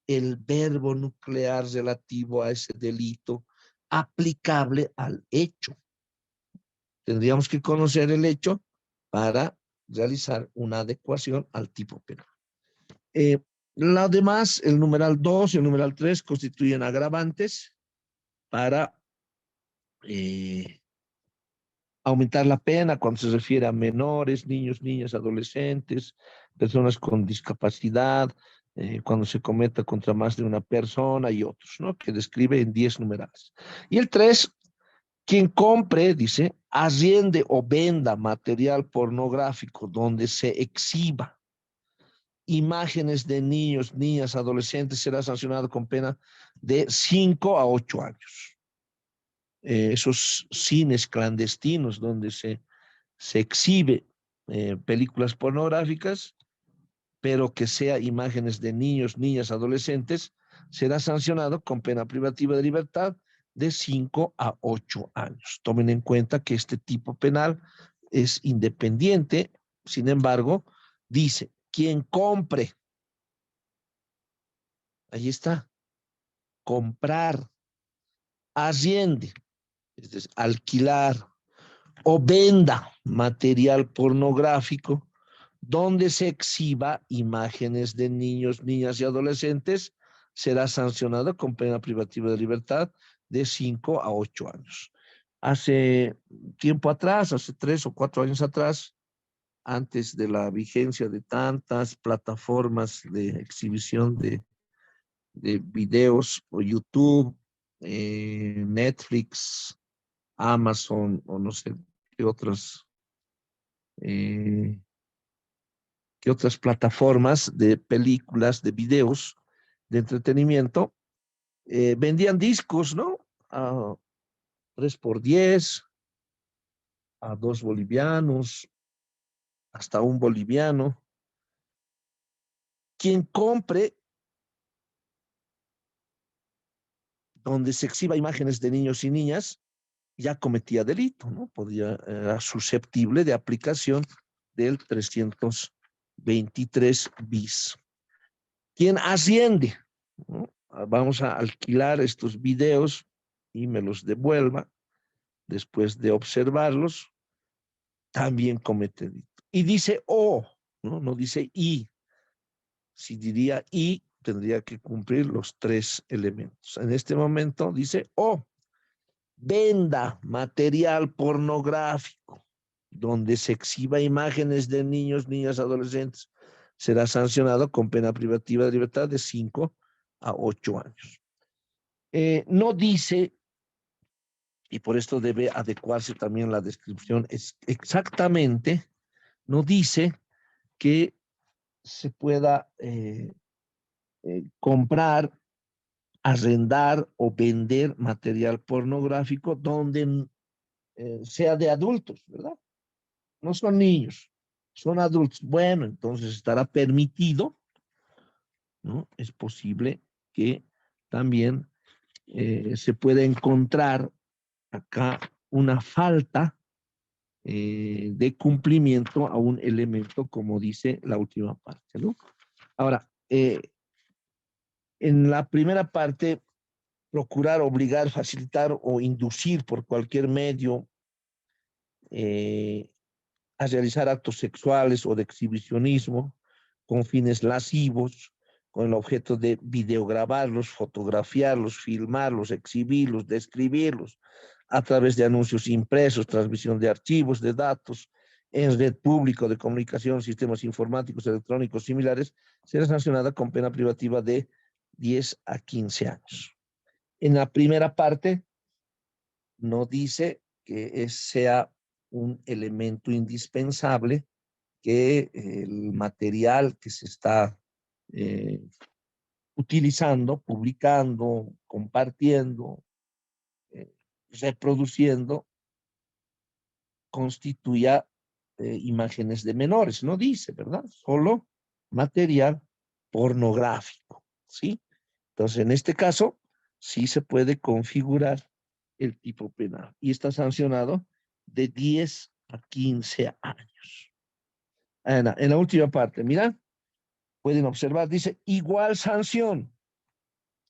el verbo nuclear relativo a ese delito aplicable al hecho. Tendríamos que conocer el hecho para realizar una adecuación al tipo penal. Lo demás, el numeral 2 y el numeral 3 constituyen agravantes para aumentar la pena cuando se refiere a menores, niños, niñas, adolescentes, personas con discapacidad, cuando se cometa contra más de una persona y otros, ¿no? Que describe en 10 numerales. Y el 3, quien compre, dice, arriende o venda material pornográfico donde se exhiba imágenes de niños, niñas, adolescentes, será sancionado con pena de 5 a 8 años. Esos cines clandestinos donde se exhibe películas pornográficas, pero que sea imágenes de niños, niñas, adolescentes, será sancionado con pena privativa de libertad de 5 a 8 años. Tomen en cuenta que este tipo penal es independiente, sin embargo, dice, quien compre, ahí está, comprar, arriende, es decir, alquilar o venda material pornográfico donde se exhiba imágenes de niños, niñas y adolescentes, será sancionado con pena privativa de libertad de 5 a 8 años. Hace tiempo atrás, hace 3 o 4 años atrás, antes de la vigencia de tantas plataformas de exhibición de videos, o YouTube, Netflix, Amazon, o no sé eh, qué otras plataformas de películas, de videos, de entretenimiento, vendían discos, ¿no? A 3 por 10, a 2 bolivianos, hasta 1 boliviano. Quien compre donde se exhiba imágenes de niños y niñas ya cometía delito, ¿no? Era susceptible de aplicación del 323 bis. Quien asciende, ¿no? Vamos a alquilar estos videos y me los devuelva después de observarlos, también comete delito. Y dice o, ¿no? No dice y. Si diría y, tendría que cumplir los 3 elementos. En este momento dice o, venda material pornográfico donde se exhiba imágenes de niños, niñas, adolescentes, será sancionado con pena privativa de libertad de 5 a 8 años. No dice, y por esto debe adecuarse también la descripción, es exactamente, no dice que se pueda comprar, arrendar o vender material pornográfico donde sea de adultos, ¿verdad? No son niños, son adultos. Bueno, entonces estará permitido, ¿no? Es posible que también se pueda encontrar acá una falta de cumplimiento a un elemento, como dice la última parte, ¿no? Ahora, en la primera parte, procurar, obligar, facilitar o inducir por cualquier medio a realizar actos sexuales o de exhibicionismo con fines lascivos, con el objeto de videograbarlos, fotografiarlos, filmarlos, exhibirlos, describirlos a través de anuncios impresos, transmisión de archivos, de datos, en red pública de comunicación, sistemas informáticos, electrónicos similares, será sancionada con pena privativa de 10 a 15 años. En la primera parte no dice que sea un elemento indispensable que el material que se está utilizando, publicando, compartiendo, reproduciendo, constituya imágenes de menores. No dice, ¿verdad? Solo material pornográfico, ¿sí? Entonces, en este caso, sí se puede configurar el tipo penal y está sancionado de 10 a 15 años. En la última parte, mira, pueden observar, dice igual sanción,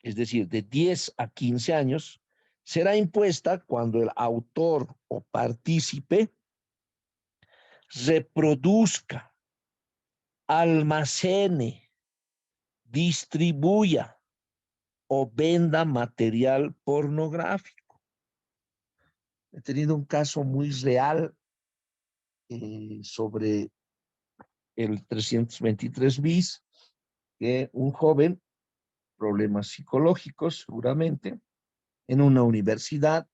es decir, de 10 a 15 años, será impuesta cuando el autor o partícipe reproduzca, almacene, distribuya o venda material pornográfico. He tenido un caso muy real sobre el 323 bis, que un joven, problemas psicológicos seguramente, en una universidad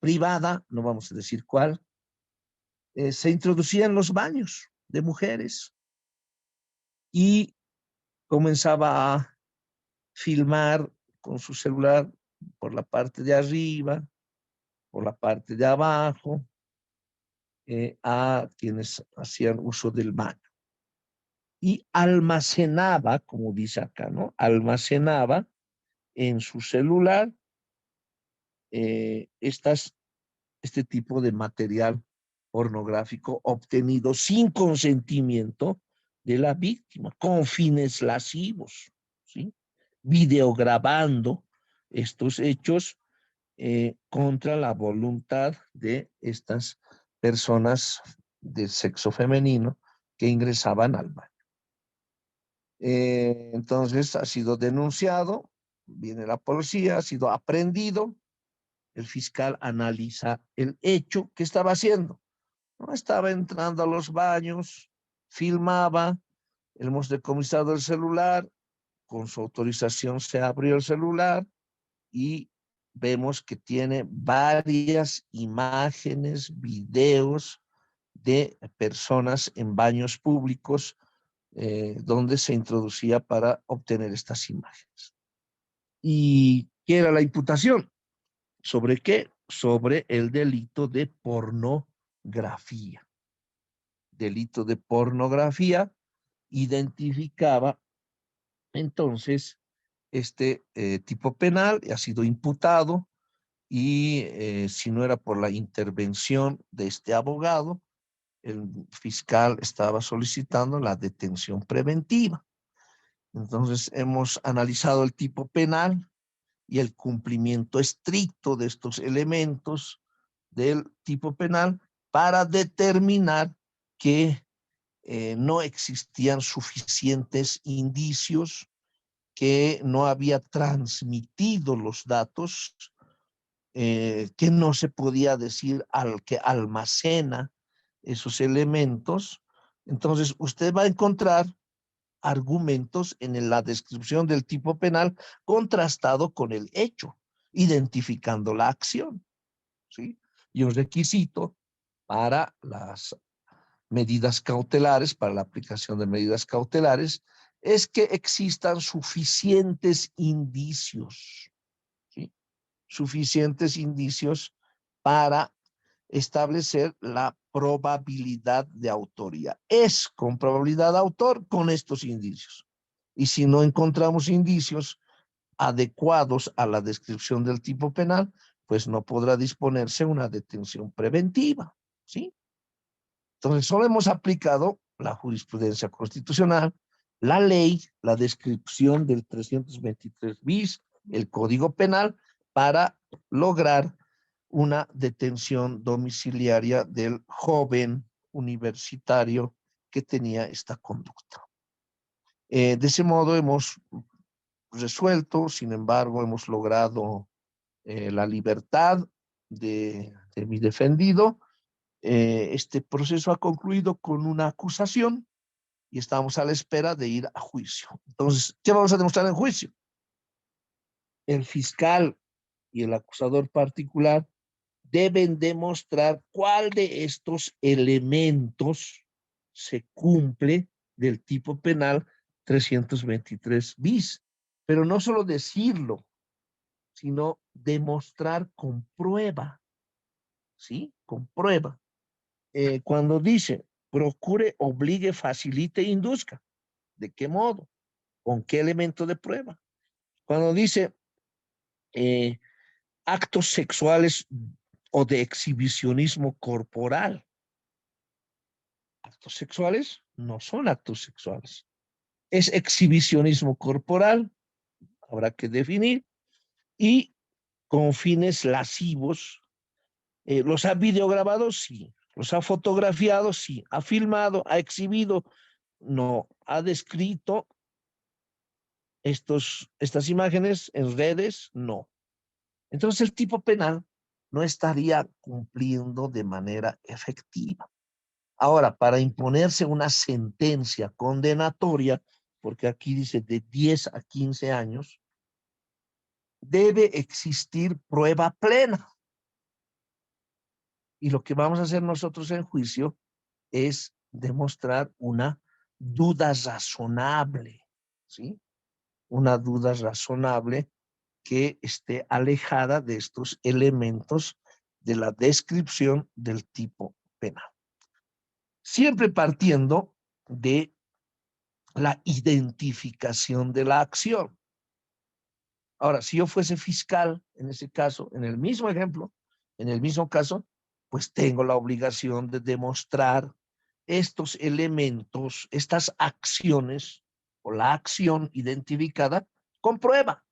privada, no vamos a decir cuál, se introducía en los baños de mujeres y comenzaba a filmar con su celular por la parte de arriba, por la parte de abajo, a quienes hacían uso del baño. Y almacenaba, como dice acá, ¿no? Almacenaba en su celular este tipo de material pornográfico obtenido sin consentimiento de la víctima, con fines lascivos, ¿sí? Videograbando estos hechos contra la voluntad de estas personas de sexo femenino que ingresaban al baño. Entonces ha sido denunciado, viene la policía, ha sido aprehendido, el fiscal analiza el hecho que estaba haciendo. No estaba entrando a los baños, filmaba, hemos decomisado el celular, con su autorización se abrió el celular y vemos que tiene varias imágenes, videos de personas en baños públicos donde se introducía para obtener estas imágenes. ¿Y qué era la imputación? ¿Sobre qué? Sobre el delito de pornografía. Delito de pornografía identificaba entonces este tipo penal, ha sido imputado y si no era por la intervención de este abogado, el fiscal estaba solicitando la detención preventiva. Entonces hemos analizado el tipo penal y el cumplimiento estricto de estos elementos del tipo penal para determinar que no existían suficientes indicios, que no había transmitido los datos, que no se podía decir al que almacena esos elementos. Entonces usted va a encontrar argumentos en la descripción del tipo penal contrastado con el hecho, identificando la acción, ¿sí? Y un requisito para las medidas cautelares, para la aplicación de medidas cautelares, es que existan suficientes indicios, ¿sí? Suficientes indicios para establecer la probabilidad de autoría. Es con probabilidad de autor con estos indicios. Y si no encontramos indicios adecuados a la descripción del tipo penal, pues no podrá disponerse una detención preventiva, ¿sí? Entonces, solo hemos aplicado la jurisprudencia constitucional, la ley, la descripción del 323 bis, el Código Penal, para lograr una detención domiciliaria del joven universitario que tenía esta conducta. De ese modo hemos resuelto, sin embargo, hemos logrado la libertad de mi defendido. Este proceso ha concluido con una acusación y estamos a la espera de ir a juicio. Entonces, ¿qué vamos a demostrar en juicio? El fiscal y el acusador particular deben demostrar cuál de estos elementos se cumple del tipo penal 323 bis. Pero no solo decirlo, sino demostrar con prueba, ¿sí? Con prueba. Cuando dice, procure, obligue, facilite, induzca. ¿De qué modo? ¿Con qué elemento de prueba? Cuando dice actos sexuales o de exhibicionismo corporal. Actos sexuales no son actos sexuales. Es exhibicionismo corporal, habrá que definir, y con fines lascivos. ¿Los ha videograbado? Sí. ¿Los ha fotografiado? Sí. ¿Ha filmado? ¿Ha exhibido? No. ¿Ha descrito estas imágenes en redes? No. Entonces el tipo penal no estaría cumpliendo de manera efectiva. Ahora, para imponerse una sentencia condenatoria, porque aquí dice de 10 a 15 años, debe existir prueba plena. Y lo que vamos a hacer nosotros en juicio es demostrar una duda razonable, ¿sí? Una duda razonable que esté alejada de estos elementos de la descripción del tipo penal. Siempre partiendo de la identificación de la acción. Ahora, si yo fuese fiscal, en ese caso, en el mismo ejemplo, en el mismo caso, pues tengo la obligación de demostrar estos elementos, estas acciones o la acción identificada con prueba.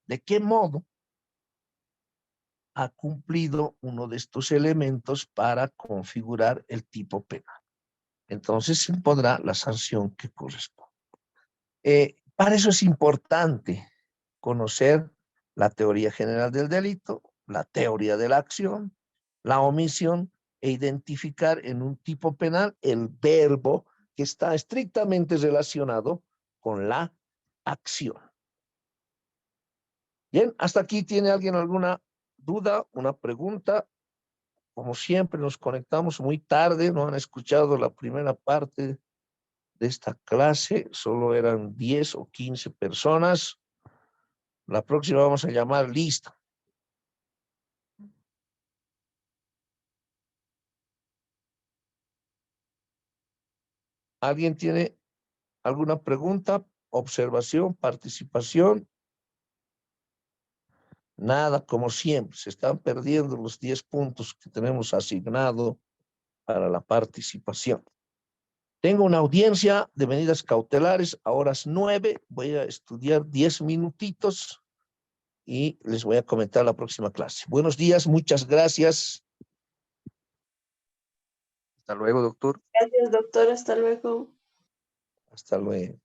¿De qué modo ha cumplido uno de estos elementos para configurar el tipo penal? Entonces se impondrá la sanción que corresponde. Para eso es importante conocer la teoría general del delito, la teoría de la acción, la omisión e identificar en un tipo penal el verbo que está estrictamente relacionado con la acción. Bien, hasta aquí. ¿Tiene alguien alguna duda, una pregunta? Como siempre nos conectamos muy tarde, no han escuchado la primera parte de esta clase, solo eran 10 o 15 personas. La próxima vamos a llamar lista. ¿Alguien tiene alguna pregunta, observación, participación? Nada, como siempre, se están perdiendo los 10 puntos que tenemos asignado para la participación. Tengo una audiencia de medidas cautelares a horas 9. Voy a estudiar 10 minutitos y les voy a comentar la próxima clase. Buenos días, muchas gracias. Hasta luego, doctor. Gracias, doctor. Hasta luego. Hasta luego.